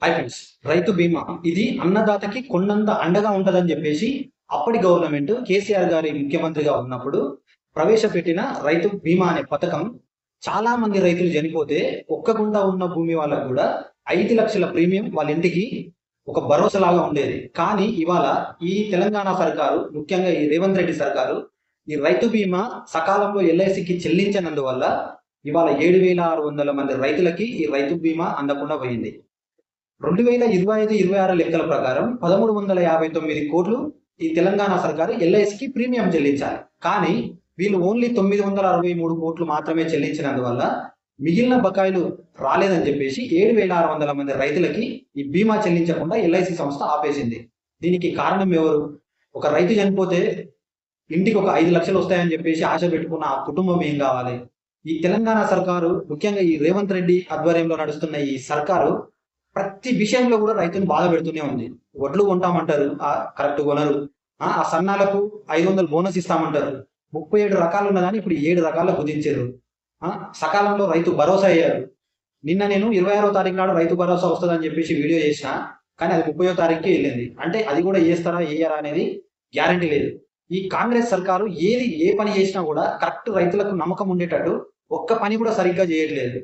Hi friends, రైతు బీమా ఇది అన్నదాతకి కొండంత అండగా ఉంటదని చెప్పేసి అప్పటి గవర్నమెంట్ కేసీఆర్ గారి ముఖ్యమంత్రిగా ఉన్నప్పుడు ప్రవేశపెట్టిన రైతు బీమా అనే పథకం. చాలా మంది రైతులు చనిపోతే ఒక్క గుంట ఉన్న భూమి వాళ్ళకు కూడా 5 లక్షల ప్రీమియం వాళ్ళ ఇంటికి ఒక భరోసాలాగా ఉండేది. కానీ ఇవాళ ఈ తెలంగాణ సర్కారు, ముఖ్యంగా ఈ రేవంత్ రెడ్డి సర్కారు, ఈ రైతు బీమా సకాలంలో ఎల్ఐసికి చెల్లించనందువల్ల ఇవాళ 7,600 మంది రైతులకి ఈ రైతు బీమా అందకుండా పోయింది. 2025-26 లెక్కల ప్రకారం 1,359 కోట్లు ఈ తెలంగాణ సర్కారు ఎల్ఐసికి ప్రీమియం చెల్లించాలి. కానీ వీళ్ళు ఓన్లీ 963 కోట్లు మాత్రమే చెల్లించినందువల్ల మిగిలిన బకాయిలు రాలేదని చెప్పేసి 7,600 మంది రైతులకి ఈ బీమా చెల్లించకుండా ఎల్ఐసి సంస్థ ఆపేసింది. దీనికి కారణం ఎవరు? ఒక రైతు చనిపోతే ఇంటికి ఒక 5 లక్షలు వస్తాయని చెప్పేసి ఆశ పెట్టుకున్న ఆ కుటుంబం ఏం కావాలి? ఈ తెలంగాణ సర్కారు, ముఖ్యంగా ఈ రేవంత్ రెడ్డి ఆధ్వర్యంలో నడుస్తున్న ఈ సర్కారు ప్రతి విషయంలో కూడా రైతుని బాధ పెడుతూనే ఉంది. వడ్లు కొంటామంటారు, కరెక్ట్ కొనరు. ఆ సన్నాలకు 500 బోనస్ ఇస్తామంటారు. 37 రకాలు ఉన్నదాన్ని ఇప్పుడు 7 రకాల్లో కుదించారు. సకాలంలో రైతు భరోసా అయ్యారు. నిన్న నేను 26వ తారీఖు నాడు రైతు భరోసా వస్తుందని చెప్పేసి వీడియో చేసిన, కానీ అది 30వ తారీఖుకి వెళ్ళింది. అంటే అది కూడా చేస్తారా వేయరా అనేది గ్యారంటీ లేదు. ఈ కాంగ్రెస్ సర్కారు ఏ పని చేసినా కూడా కరెక్ట్ రైతులకు నమ్మకం ఉండేటట్టు ఒక్క పని కూడా సరిగ్గా చేయట్లేదు.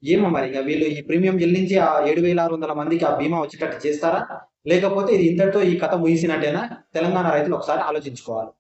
ఏమో మరి ఇక వీళ్ళు ఈ ప్రీమియం చెల్లించి ఆ 7,600 మందికి ఆ బీమా వచ్చేటట్టు చేస్తారా, లేకపోతే ఇది ఇంతటితో ఈ కథ ముగిసినట్టేనా? తెలంగాణ రైతులు ఒకసారి ఆలోచించుకోవాలి.